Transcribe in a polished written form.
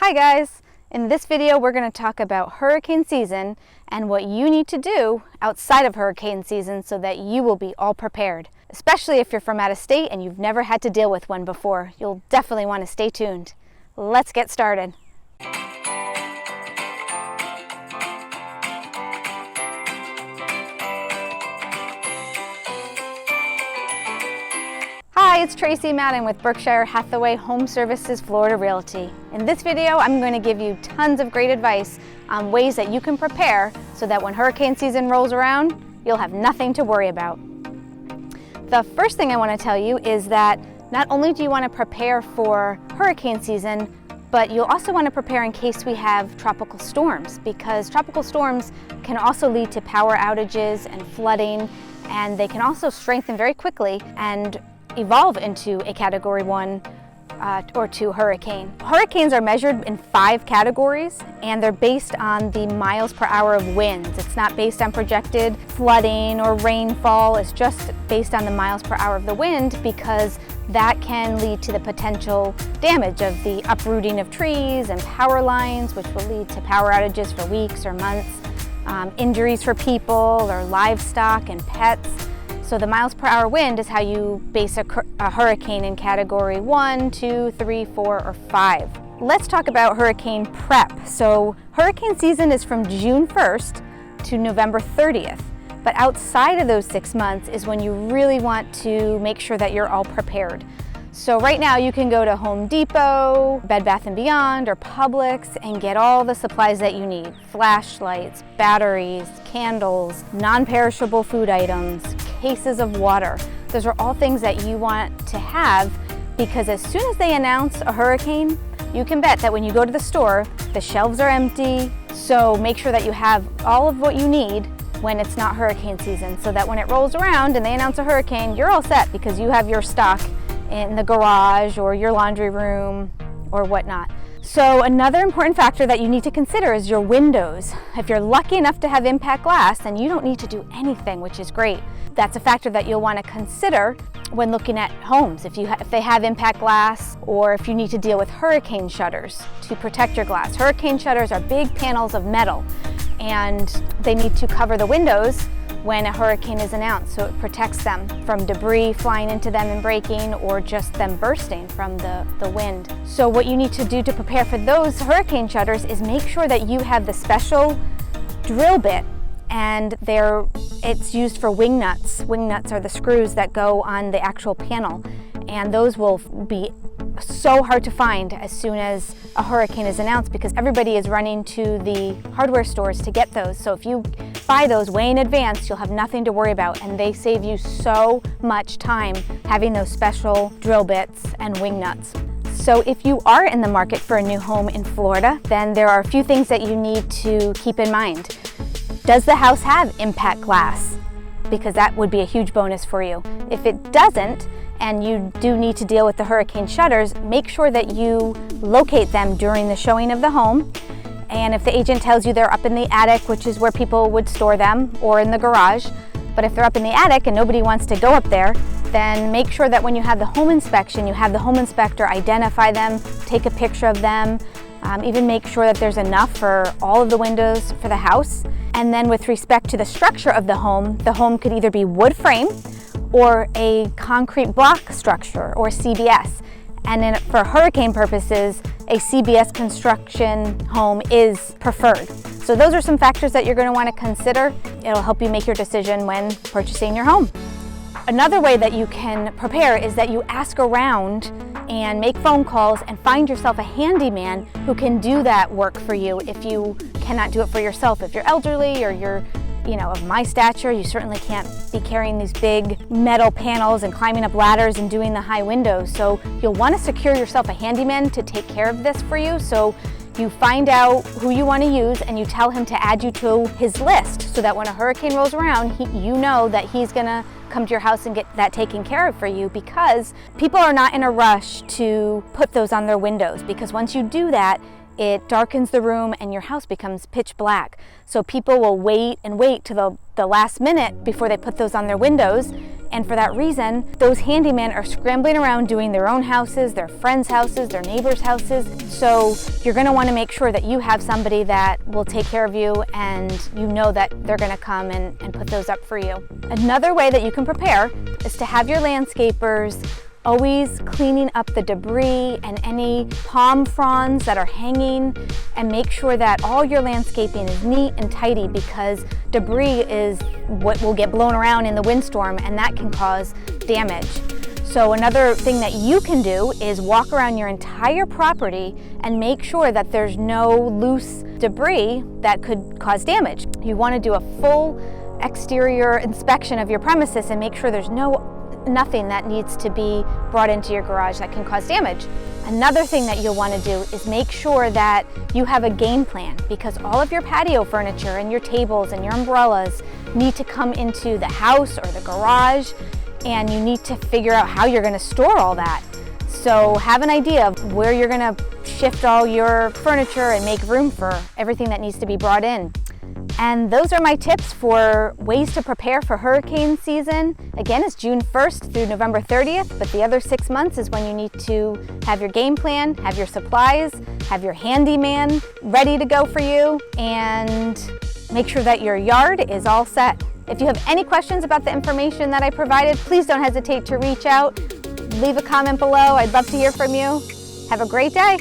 Hi guys! In this video we're going to talk about hurricane season and what you need to do outside of hurricane season so that you will be all prepared. Especially if you're from out of state and you've never had to deal with one before. You'll definitely want to stay tuned. Let's get started. Hi, it's Tracy Madden with Berkshire Hathaway Home Services Florida Realty. In this video, I'm going to give you tons of great advice on ways that you can prepare so that when hurricane season rolls around, you'll have nothing to worry about. The first thing I want to tell you is that not only do you want to prepare for hurricane season, but you'll also want to prepare in case we have tropical storms, because tropical storms can also lead to power outages and flooding, and they can also strengthen very quickly and evolve into a Category 1 or 2 hurricane. Hurricanes are measured in 5 categories, and they're based on the miles per hour of winds. It's not based on projected flooding or rainfall. It's just based on the miles per hour of the wind, because that can lead to the potential damage of the uprooting of trees and power lines, which will lead to power outages for weeks or months, injuries for people or livestock and pets. So the miles per hour wind is how you base a hurricane in Category 1, 2, 3, 4, or 5. Let's talk about hurricane prep. So hurricane season is from June 1st to November 30th. But outside of those 6 months is when you really want to make sure that you're all prepared. So right now you can go to Home Depot, Bed Bath & Beyond, or Publix and get all the supplies that you need. Flashlights, batteries, candles, non-perishable food items, cases of water. Those are all things that you want to have, because as soon as they announce a hurricane, you can bet that when you go to the store, the shelves are empty. So make sure that you have all of what you need when it's not hurricane season, so that when it rolls around and they announce a hurricane, you're all set because you have your stock in the garage or your laundry room or whatnot. So another important factor that you need to consider is your windows. If you're lucky enough to have impact glass, then you don't need to do anything, which is great. That's a factor that you'll want to consider when looking at homes. If they have impact glass, or if you need to deal with hurricane shutters to protect your glass. Hurricane shutters are big panels of metal, and they need to cover the windows when a hurricane is announced, so it protects them from debris flying into them and breaking, or just them bursting from the wind. So what you need to do to prepare for those hurricane shutters is make sure that you have the special drill bit, and it's used for wing nuts. Wing nuts are the screws that go on the actual panel, and those will be so hard to find as soon as a hurricane is announced, because everybody is running to the hardware stores to get those. So if you buy those way in advance, you'll have nothing to worry about, and they save you so much time having those special drill bits and wing nuts. So if you are in the market for a new home in Florida, then there are a few things that you need to keep in mind. Does the house have impact glass? Because that would be a huge bonus for you. If it doesn't, and you do need to deal with the hurricane shutters, make sure that you locate them during the showing of the home. And if the agent tells you they're up in the attic, which is where people would store them, or in the garage, but if they're up in the attic and nobody wants to go up there, then make sure that when you have the home inspection, you have the home inspector identify them, take a picture of them, even make sure that there's enough for all of the windows for the house. And then with respect to the structure of the home could either be wood frame or a concrete block structure, or CBS. And then for hurricane purposes, a CBS construction home is preferred. So those are some factors that you're going to want to consider. It'll help you make your decision when purchasing your home. Another way that you can prepare is that you ask around and make phone calls and find yourself a handyman who can do that work for you if you cannot do it for yourself. If you're elderly or you're of my stature, you certainly can't be carrying these big metal panels and climbing up ladders and doing the high windows. So you'll want to secure yourself a handyman to take care of this for you. So you find out who you want to use and you tell him to add you to his list, so that when a hurricane rolls around, you know that he's going to come to your house and get that taken care of for you, because people are not in a rush to put those on their windows, because once you do that, it darkens the room and your house becomes pitch black. So people will wait and wait to the last minute before they put those on their windows, And for that reason, those handymen are scrambling around doing their own houses, their friends' houses, their neighbors' houses. So you're gonna wanna make sure that you have somebody that will take care of you and you know that they're gonna come and put those up for you. Another way that you can prepare is to have your landscapers always cleaning up the debris and any palm fronds that are hanging, and make sure that all your landscaping is neat and tidy, because debris is what will get blown around in the windstorm and that can cause damage. So another thing that you can do is walk around your entire property and make sure that there's no loose debris that could cause damage. You want to do a full exterior inspection of your premises and make sure there's nothing that needs to be brought into your garage that can cause damage. Another thing that you'll want to do is make sure that you have a game plan, because all of your patio furniture and your tables and your umbrellas need to come into the house or the garage, and you need to figure out how you're going to store all that. So have an idea of where you're going to shift all your furniture and make room for everything that needs to be brought in. And those are my tips for ways to prepare for hurricane season. Again, it's June 1st through November 30th, but the other 6 months is when you need to have your game plan, have your supplies, have your handyman ready to go for you, and make sure that your yard is all set. If you have any questions about the information that I provided, please don't hesitate to reach out. Leave a comment below. I'd love to hear from you. Have a great day.